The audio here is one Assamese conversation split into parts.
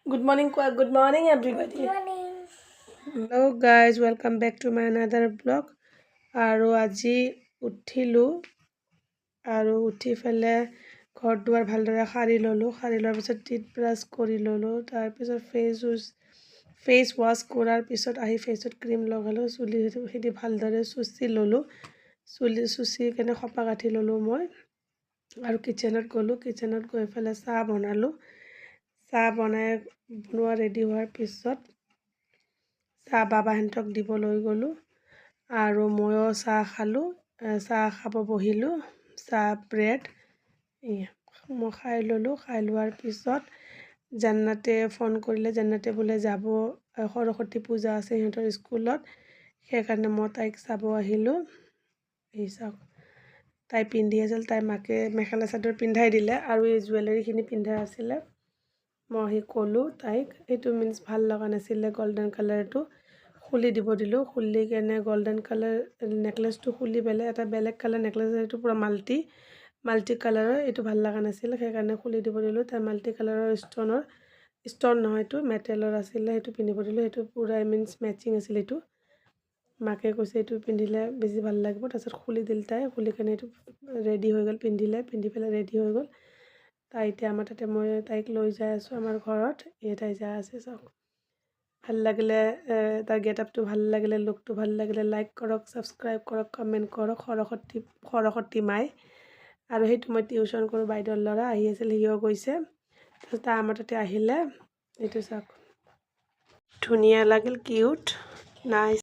Good morning, good morning, everybody. Good morning. Hello, guys. Welcome back to my another vlog. আৰু আজি উঠিলোঁ আৰু উঠি পেলাই ঘৰ দুৱাৰ ভালদৰে সাৰি ল'লোঁ। সাৰি লোৱাৰ পিছত টুথব্ৰাছ কৰি ল'লোঁ। তাৰপিছত ফেচ ৱাছ কৰাৰ পিছত আহি ফেচত ক্ৰীম লগালোঁ। চুলিখিনি ভালদৰে চুচি ল'লোঁ। চুলি চুচি কেনে খপা কাটি ল'লোঁ মই আৰু কিটচেনত গ'লোঁ। কিটচেনত গৈ পেলাই চাহ বনালোঁ। চাহ বনোৱা ৰেডি হোৱাৰ পিছত চাহ বাবাহঁতক দিব লৈ গ'লোঁ আৰু ময়ো চাহ খালোঁ। চাহ খাব বহিলোঁ। চাহ ব্ৰেড মই খাই ল'লোঁ। খাই লোৱাৰ পিছত জান্নাতে ফোন কৰিলে। জান্নাতে বোলে যাব, সৰস্বতী পূজা আছে সিহঁতৰ স্কুলত, সেইকাৰণে মই তাইক চাব আহিলোঁ। এই চাওক, তাই পিন্ধি আছিল, তাই মাকে মেখেলা চাদৰ পিন্ধাই দিলে আৰু এই জুৱেলাৰীখিনি পিন্ধাই আছিলে। মই ক'লোঁ তাইক, এইটো মিন্স ভাল লগা নাছিলে, গল্ডেন কালাৰটো খুলি দিব দিলোঁ। খুলি কেনে গল্ডেন কালাৰ নেকলেচটো খুলি পেলাই এটা বেলেগ কালাৰ নেকলেচ, এইটো পূৰা মাল্টি কালাৰৰ, এইটো ভাল লগা নাছিলে, সেইকাৰণে খুলি দিব দিলোঁ। তাই মাল্টি কালাৰৰ ষ্টন নহয়, এইটো মেটেলৰ আছিলে, সেইটো পিন্ধিব দিলোঁ। সেইটো পূৰা মিন্স মেচিং আছিল। এইটো মাকে কৈছে এইটো পিন্ধিলে বেছি ভাল লাগিব। তাৰপিছত খুলি দিল তাই। খুলি কেনে এইটো ৰেডি হৈ গ'ল, পিন্ধি পেলাই ৰেডি হৈ গ'ল। তাই এতিয়া আমাৰ তাতে, মই তাইক লৈ যাই আছোঁ আমাৰ ঘৰত। তাই যাই আছে, চাওক। ভাল লাগিলে, তাৰ গেট আপটো ভাল লাগিলে, লুকটো ভাল লাগিলে, লাইক কৰক, ছাবস্ক্ৰাইব কৰক, কমেণ্ট কৰক। সৰস্বতী মাই। আৰু সেইটো মই টিউশ্যন কৰোঁ, বাইদেউৰ ল'ৰা আহি আছিল, সিও গৈছে। তাৰপিছত তাই আমাৰ তাতে আহিলে। এইটো চাওক, ধুনীয়া লাগিল, কিউট নাইচ।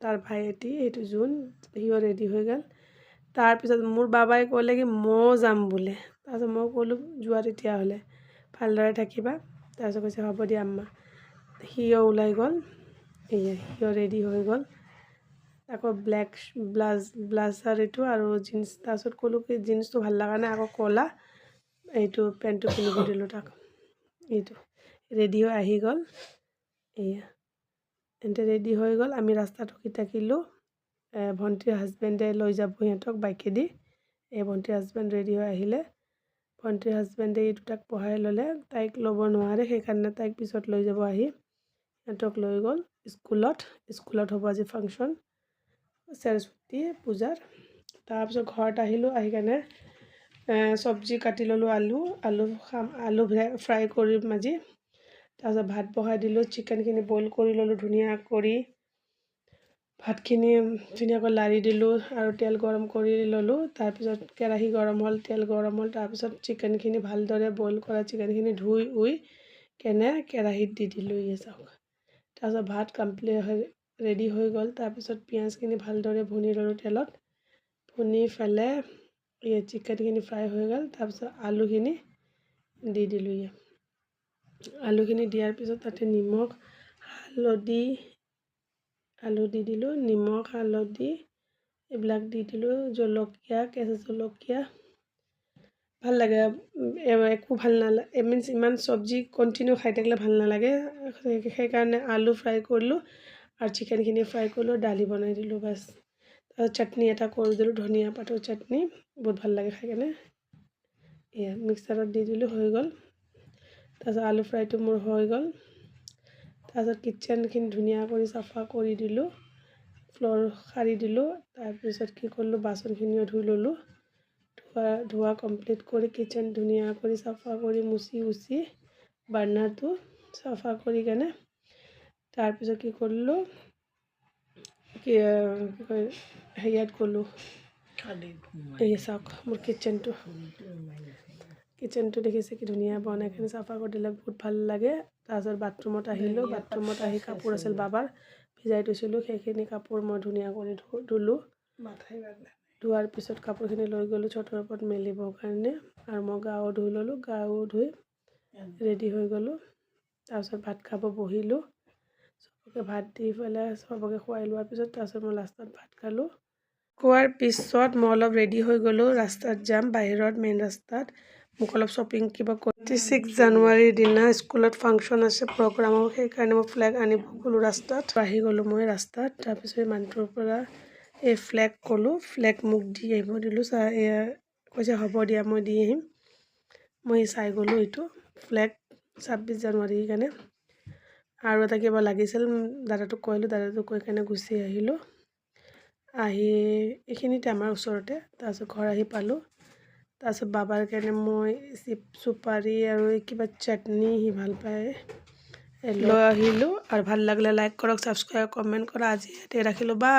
তাৰ ভাইটি, এইটো জোন, সিও ৰেডি হৈ গ'ল। তাৰপিছত মোৰ বাবাই ক'লে কি ময়ো যাম বোলে। তাৰপিছত মই ক'লোঁ যোৱা তেতিয়াহ'লে, ভালদৰে থাকিবা। তাৰপিছত কৈছে হ'ব দিয়া আম্মা। সিও ওলাই গ'ল। সিও ৰেডি হৈ গ'ল। আকৌ ব্লেক ব্লাজাৰ এইটো আৰু জিন্স। তাৰপিছত ক'লোঁ কি জিন্সটো ভাল লগা নাই, আকৌ ক'লা এইটো পেণ্টটো পিন্ধিব দিলোঁ তাক। এইটো ৰেডি হৈ আহি গ'ল। এন্তে ৰেডি হৈ গ'ল। আমি ৰাস্তাত ৰখি থাকিলোঁ। ভণ্টিৰ হাজবেণ্ডে লৈ যাব সিহঁতক বাইকেদি। ভণ্টিৰ হাজবেণ্ড ৰেডি হৈ আহিলে। ভণ্টিৰ হাজবেণ্ডে এই দুটাক পঢ়াই ল'লে, তাইক ল'ব নোৱাৰে, সেইকাৰণে তাইক পিছত লৈ যাব আহি। সিহঁতক লৈ গ'ল স্কুলত হ'ব আজি ফাংশ্যন, সৰস্বতী পূজাৰ। তাৰপিছত ঘৰত আহিলোঁ। আহি কেনে চব্জি কাটি ল'লোঁ। আলু ফ্ৰাই কৰিম আজি। তাৰপিছত ভাত বহাই দিলোঁ। চিকেনখিনি বইল কৰি ল'লোঁ ধুনীয়া কৰি। ভাতখিনি ধুনীয়াকৈ লাৰি দিলোঁ আৰু তেল গৰম কৰি ল'লোঁ। তাৰপিছত কেৰাহী গৰম হ'ল, তেল গৰম হ'ল। তাৰপিছত চিকেনখিনি ভালদৰে বইল কৰা চিকেনখিনি ধুই কেনে কেৰাহীত দি দিলোঁ। চাওক। তাৰপিছত ভাত ৰেডি হৈ গ'ল। তাৰপিছত পিঁয়াজখিনি ভালদৰে ভুনি ল'লোঁ তেলত। ভুনি পেলাই চিকেনখিনি ফ্ৰাই হৈ গ'ল। তাৰপিছত আলুখিনি দি দিলোঁ। আলুখিনি দিয়াৰ পিছত তাতে নিমখ হালধি দিলোঁ, নিমখ হালধি এইবিলাক দি দিলোঁ, জলকীয়া, কেঁচা জলকীয়া। ভাল লাগে, একো ভাল নালাগে মিন্স ইমান চব্জি কণ্টিনিউ খাই থাকিলে ভাল নালাগে। সেইকাৰণে আলু ফ্ৰাই কৰিলোঁ আৰু চিকেনখিনি ফ্ৰাই কৰিলোঁ, দালি বনাই দিলোঁ, বাছ। তাৰপিছত চাটনি এটা কৰি দিলোঁ, ধনিয়া পাতৰ চাটনি, বহুত ভাল লাগে খাই কেনে। মিক্সাৰত দি দিলোঁ, হৈ গ'ল। তাৰপিছত আলু ফ্ৰাইটো মোৰ হৈ গ'ল। তাৰপিছত কিটচেনখিনি ধুনীয়া কৰি চাফা কৰি দিলোঁ, ফ্ল'ৰ সাৰি দিলোঁ। তাৰপিছত কি কৰিলোঁ, বাচনখিনিও ধুই ল'লোঁ। ধোৱা কমপ্লিট কৰি কিটচেন ধুনীয়া কৰি চাফা কৰি মুচি বাৰ্ণাৰটো চাফা কৰি কেনে তাৰপিছত কি কৰিলোঁ, হেৰিয়াত গ'লোঁ। চাওক মোৰ কিটচেনটো দেখিছে কি ধুনীয়া বনাই কিনে চাফা কৰি দিলে, বহুত ভাল লাগে। তাৰপিছত বাথৰুমত আহিলোঁ। বাথৰুমত আহি কাপোৰ আছিল বাবাৰ, ভিজাই থৈছিলোঁ, সেইখিনি কাপোৰ মই ধুনীয়া কৰি ধুলোঁ। ধোৱাৰ পিছত কাপোৰখিনি লৈ গ'লোঁ চটৰ ওপৰত মেলিবৰ কাৰণে আৰু মই গাও ধুই ল'লোঁ। গাও ধুই ৰেডি হৈ গ'লোঁ। তাৰপিছত ভাত খাব বহিলোঁ। চবকে ভাত দি পেলাই চবকে খুৱাই লোৱাৰ পিছত তাৰপিছত মই লাষ্টত ভাত খালোঁ। খোৱাৰ পিছত মই অলপ ৰেডি হৈ গ'লোঁ, ৰাস্তাত যাম, বাহিৰত মেইন ৰাস্তাত মোক অলপ শ্বপিং কিবা 26 জানুৱাৰীৰ দিনা স্কুলত ফাংশ্যন আছে, প্ৰগ্ৰামৰ, সেইকাৰণে মই ফ্লেগ আনিব গ'লোঁ ৰাস্তাত। আহি গ'লোঁ মই ৰাস্তাত। তাৰপিছত মানুহটোৰ পৰা এই ফ্লেগ ক'লোঁ, ফ্লেগ মোক দি আহিব দিলোঁ। কৈছে হ'ব দিয়া মই দি আহিম। মই চাই গ'লোঁ, এইটো ফ্লেগ 26 জানুৱাৰী সেইকাৰণে আৰু এটা কিবা লাগিছিল দাদাটোক কৈলোঁ, দাদাটোক কৈ কেনে গুচি আহিলোঁ। আহি এইখিনিতে আমাৰ ওচৰতে, তাৰপিছত ঘৰ আহি পালোঁ। তাৰপিছত বাবাৰ কাৰণে মই চুপাৰী আৰু কিবা চাটনি সি ভাল পায় লৈ আহিলোঁ। আৰু ভাল লাগিলে লাইক কৰক, ছাবস্ক্ৰাইব, কমেণ্ট কৰা। আজি ইয়াতে ৰাখিলোঁ। বাই।